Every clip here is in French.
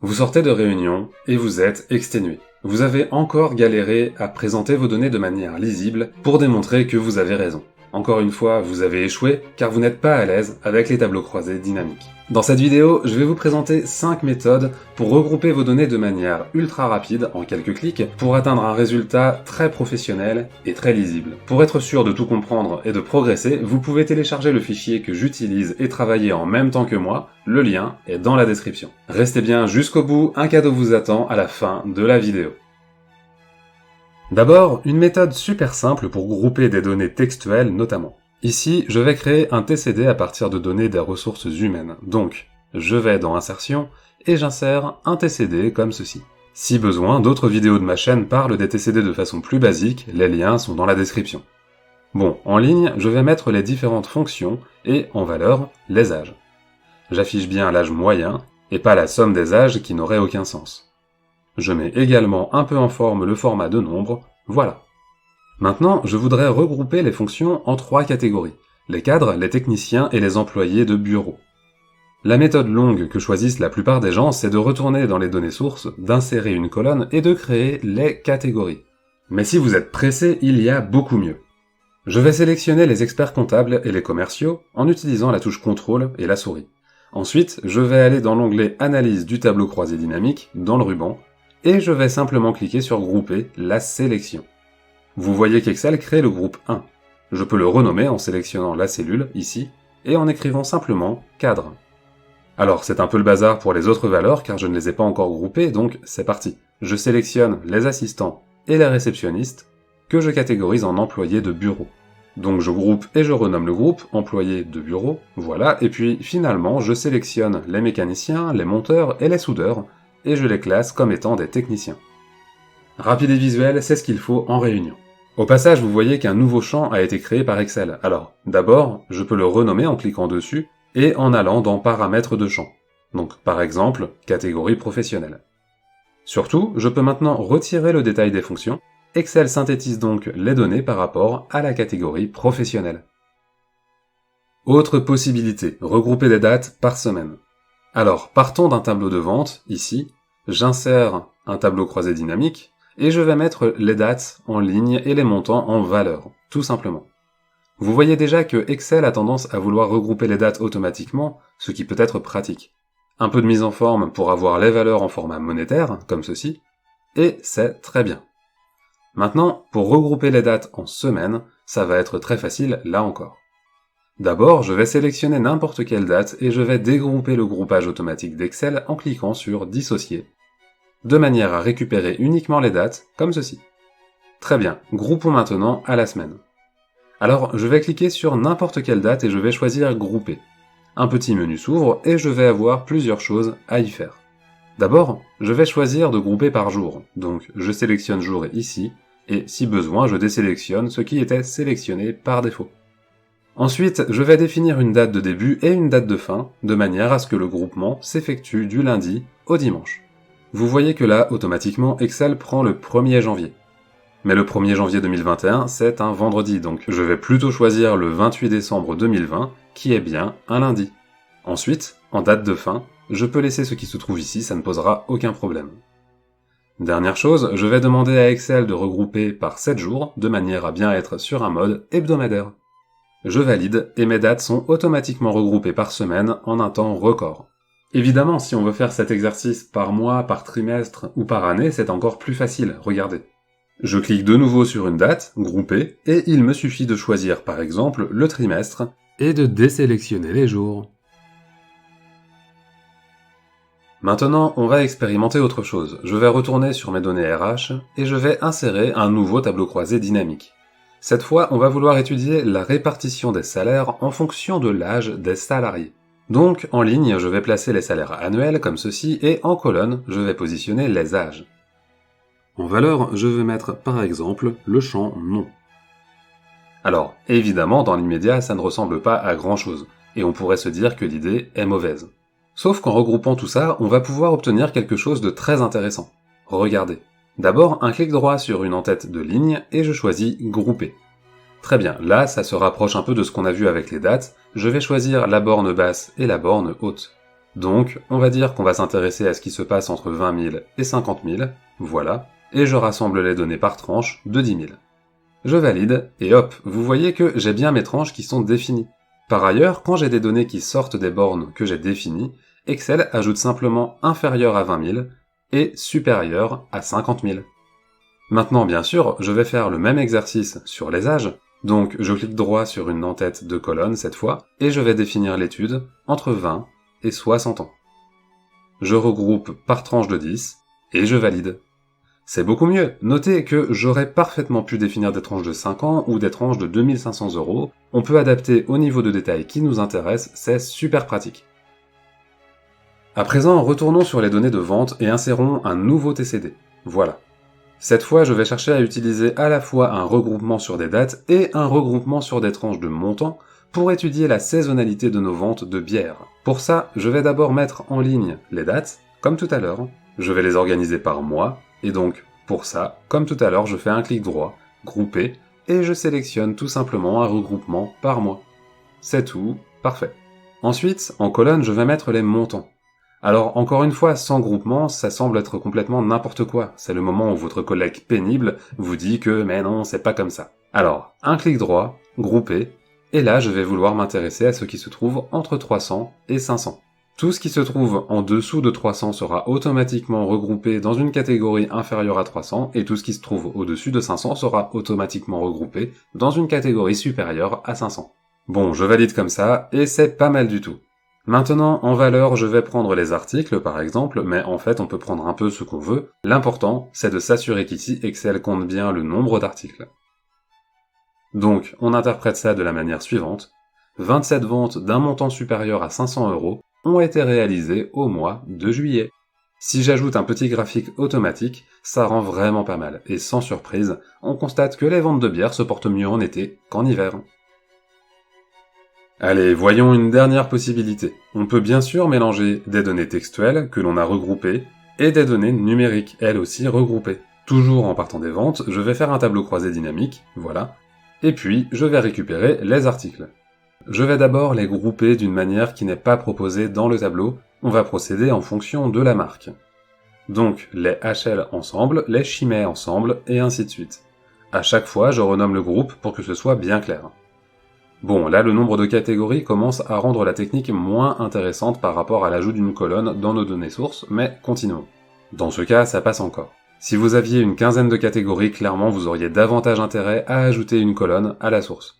Vous sortez de réunion et vous êtes exténué. Vous avez encore galéré à présenter vos données de manière lisible pour démontrer que vous avez raison. Encore une fois, vous avez échoué car vous n'êtes pas à l'aise avec les tableaux croisés dynamiques. Dans cette vidéo, je vais vous présenter 5 méthodes pour regrouper vos données de manière ultra rapide, en quelques clics, pour atteindre un résultat très professionnel et très lisible. Pour être sûr de tout comprendre et de progresser, vous pouvez télécharger le fichier que j'utilise et travailler en même temps que moi, le lien est dans la description. Restez bien jusqu'au bout, un cadeau vous attend à la fin de la vidéo. D'abord, une méthode super simple pour grouper des données textuelles notamment. Ici, je vais créer un TCD à partir de données des ressources humaines. Donc, je vais dans Insertion et j'insère un TCD comme ceci. Si besoin, d'autres vidéos de ma chaîne parlent des TCD de façon plus basique, les liens sont dans la description. Bon, en ligne, je vais mettre les différentes fonctions et, en valeur, les âges. J'affiche bien l'âge moyen et pas la somme des âges qui n'aurait aucun sens. Je mets également un peu en forme le format de nombre, voilà. Maintenant, je voudrais regrouper les fonctions en 3 catégories, les cadres, les techniciens et les employés de bureau. La méthode longue que choisissent la plupart des gens, c'est de retourner dans les données sources, d'insérer une colonne et de créer les catégories. Mais si vous êtes pressé, il y a beaucoup mieux. Je vais sélectionner les experts comptables et les commerciaux en utilisant la touche CTRL et la souris. Ensuite, je vais aller dans l'onglet Analyse du tableau croisé dynamique, dans le ruban, et je vais simplement cliquer sur Grouper la sélection. Vous voyez qu'Excel crée le groupe 1. Je peux le renommer en sélectionnant la cellule, ici, et en écrivant simplement Cadre. Alors, c'est un peu le bazar pour les autres valeurs car je ne les ai pas encore groupées, donc c'est parti. Je sélectionne les assistants et les réceptionnistes, que je catégorise en employés de bureau. Donc je groupe et je renomme le groupe employés de bureau, voilà, et puis finalement je sélectionne les mécaniciens, les monteurs et les soudeurs, et je les classe comme étant des techniciens. Rapide et visuel, c'est ce qu'il faut en réunion. Au passage, vous voyez qu'un nouveau champ a été créé par Excel. Alors, d'abord, je peux le renommer en cliquant dessus et en allant dans Paramètres de champ. Donc, par exemple, catégorie professionnelle. Surtout, je peux maintenant retirer le détail des fonctions. Excel synthétise donc les données par rapport à la catégorie professionnelle. Autre possibilité, regrouper des dates par semaine. Alors, partons d'un tableau de vente, ici, j'insère un tableau croisé dynamique, et je vais mettre les dates en ligne et les montants en valeur, tout simplement. Vous voyez déjà que Excel a tendance à vouloir regrouper les dates automatiquement, ce qui peut être pratique. Un peu de mise en forme pour avoir les valeurs en format monétaire, comme ceci, et c'est très bien. Maintenant, pour regrouper les dates en semaines, ça va être très facile là encore. D'abord, je vais sélectionner n'importe quelle date et je vais dégrouper le groupage automatique d'Excel en cliquant sur Dissocier, de manière à récupérer uniquement les dates, comme ceci. Très bien, groupons maintenant à la semaine. Alors, je vais cliquer sur n'importe quelle date et je vais choisir Grouper. Un petit menu s'ouvre et je vais avoir plusieurs choses à y faire. D'abord, je vais choisir de grouper par jour, donc je sélectionne jour ici, et si besoin, je désélectionne ce qui était sélectionné par défaut. Ensuite, je vais définir une date de début et une date de fin, de manière à ce que le groupement s'effectue du lundi au dimanche. Vous voyez que là, automatiquement, Excel prend le 1er janvier. Mais le 1er janvier 2021, c'est un vendredi, donc je vais plutôt choisir le 28 décembre 2020, qui est bien un lundi. Ensuite, en date de fin, je peux laisser ce qui se trouve ici, ça ne posera aucun problème. Dernière chose, je vais demander à Excel de regrouper par 7 jours, de manière à bien être sur un mode hebdomadaire. Je valide et mes dates sont automatiquement regroupées par semaine en un temps record. Évidemment, si on veut faire cet exercice par mois, par trimestre ou par année, c'est encore plus facile, regardez. Je clique de nouveau sur une date, grouper, et il me suffit de choisir par exemple le trimestre et de désélectionner les jours. Maintenant, on va expérimenter autre chose. Je vais retourner sur mes données RH et je vais insérer un nouveau tableau croisé dynamique. Cette fois, on va vouloir étudier la répartition des salaires en fonction de l'âge des salariés. Donc, en ligne, je vais placer les salaires annuels comme ceci, et en colonne, je vais positionner les âges. En valeur, je vais mettre par exemple le champ nom. Alors, évidemment, dans l'immédiat, ça ne ressemble pas à grand chose, et on pourrait se dire que l'idée est mauvaise. Sauf qu'en regroupant tout ça, on va pouvoir obtenir quelque chose de très intéressant. Regardez. D'abord, un clic droit sur une en-tête de ligne et je choisis Grouper. Très bien, là, ça se rapproche un peu de ce qu'on a vu avec les dates. Je vais choisir la borne basse et la borne haute. Donc, on va dire qu'on va s'intéresser à ce qui se passe entre 20 000 et 50 000, voilà, et je rassemble les données par tranche de 10 000. Je valide, et hop, vous voyez que j'ai bien mes tranches qui sont définies. Par ailleurs, quand j'ai des données qui sortent des bornes que j'ai définies, Excel ajoute simplement inférieur à 20 000 et supérieur à 50 000. Maintenant, bien sûr, je vais faire le même exercice sur les âges, donc je clique droit sur une en-tête de colonne cette fois, et je vais définir l'étude entre 20 et 60 ans. Je regroupe par tranche de 10, et je valide. C'est beaucoup mieux. Notez que j'aurais parfaitement pu définir des tranches de 5 ans ou des tranches de 2500 €. On peut adapter au niveau de détail qui nous intéresse, c'est super pratique. À présent, retournons sur les données de vente et insérons un nouveau TCD. Voilà. Cette fois, je vais chercher à utiliser à la fois un regroupement sur des dates et un regroupement sur des tranches de montants pour étudier la saisonnalité de nos ventes de bière. Pour ça, je vais d'abord mettre en ligne les dates, comme tout à l'heure. Je vais les organiser par mois, et donc, pour ça, comme tout à l'heure, je fais un clic droit, grouper, et je sélectionne tout simplement un regroupement par mois. C'est tout, parfait. Ensuite, en colonne, je vais mettre les montants. Alors, encore une fois, sans groupement, ça semble être complètement n'importe quoi. C'est le moment où votre collègue pénible vous dit que « mais non, c'est pas comme ça ». Alors, un clic droit, grouper, et là, je vais vouloir m'intéresser à ce qui se trouve entre 300 et 500. Tout ce qui se trouve en dessous de 300 sera automatiquement regroupé dans une catégorie inférieure à 300, et tout ce qui se trouve au-dessus de 500 sera automatiquement regroupé dans une catégorie supérieure à 500. Bon, je valide comme ça, et c'est pas mal du tout. Maintenant, en valeur, je vais prendre les articles, par exemple, mais en fait, on peut prendre un peu ce qu'on veut. L'important, c'est de s'assurer qu'ici, Excel compte bien le nombre d'articles. Donc, on interprète ça de la manière suivante. 27 ventes d'un montant supérieur à 500 € ont été réalisées au mois de juillet. Si j'ajoute un petit graphique automatique, ça rend vraiment pas mal, et sans surprise, on constate que les ventes de bière se portent mieux en été qu'en hiver. Allez, voyons une dernière possibilité. On peut bien sûr mélanger des données textuelles que l'on a regroupées et des données numériques, elles aussi regroupées. Toujours en partant des ventes, je vais faire un tableau croisé dynamique, voilà, et puis je vais récupérer les articles. Je vais d'abord les grouper d'une manière qui n'est pas proposée dans le tableau, on va procéder en fonction de la marque. Donc les HL ensemble, les Chimay ensemble, et ainsi de suite. À chaque fois, je renomme le groupe pour que ce soit bien clair. Bon, là le nombre de catégories commence à rendre la technique moins intéressante par rapport à l'ajout d'une colonne dans nos données sources, mais continuons. Dans ce cas, ça passe encore. Si vous aviez une quinzaine de catégories, clairement vous auriez davantage intérêt à ajouter une colonne à la source.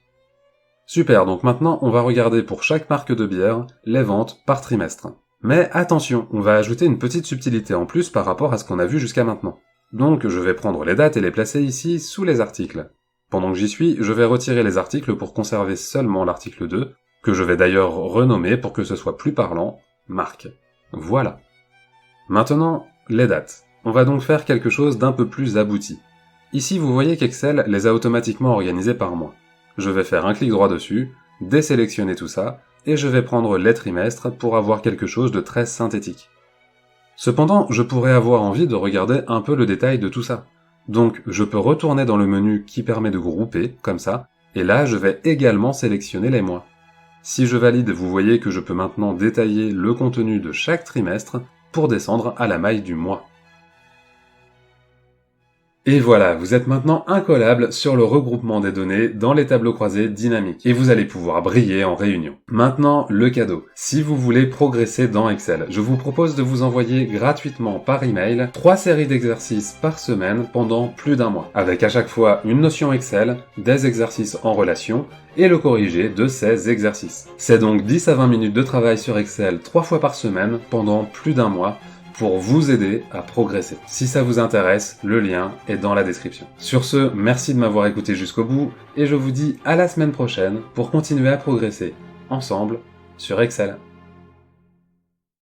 Super, donc maintenant on va regarder pour chaque marque de bière les ventes par trimestre. Mais attention, on va ajouter une petite subtilité en plus par rapport à ce qu'on a vu jusqu'à maintenant. Donc je vais prendre les dates et les placer ici sous les articles. Pendant que j'y suis, je vais retirer les articles pour conserver seulement l'article 2, que je vais d'ailleurs renommer pour que ce soit plus parlant, marque. Voilà. Maintenant, les dates. On va donc faire quelque chose d'un peu plus abouti. Ici, vous voyez qu'Excel les a automatiquement organisés par mois. Je vais faire un clic droit dessus, désélectionner tout ça, et je vais prendre les trimestres pour avoir quelque chose de très synthétique. Cependant, je pourrais avoir envie de regarder un peu le détail de tout ça. Donc, je peux retourner dans le menu qui permet de grouper, comme ça, et là, je vais également sélectionner les mois. Si je valide, vous voyez que je peux maintenant détailler le contenu de chaque trimestre pour descendre à la maille du mois. Et voilà, vous êtes maintenant incollable sur le regroupement des données dans les tableaux croisés dynamiques, et vous allez pouvoir briller en réunion. Maintenant, le cadeau. Si vous voulez progresser dans Excel, je vous propose de vous envoyer gratuitement par email 3 séries d'exercices par semaine pendant plus d'1 mois, avec à chaque fois une notion Excel, des exercices en relation, et le corrigé de ces exercices. C'est donc 10 à 20 minutes de travail sur Excel 3 fois par semaine pendant plus d'1 mois, pour vous aider à progresser. Si ça vous intéresse, le lien est dans la description. Sur ce, merci de m'avoir écouté jusqu'au bout, et je vous dis à la semaine prochaine pour continuer à progresser ensemble sur Excel.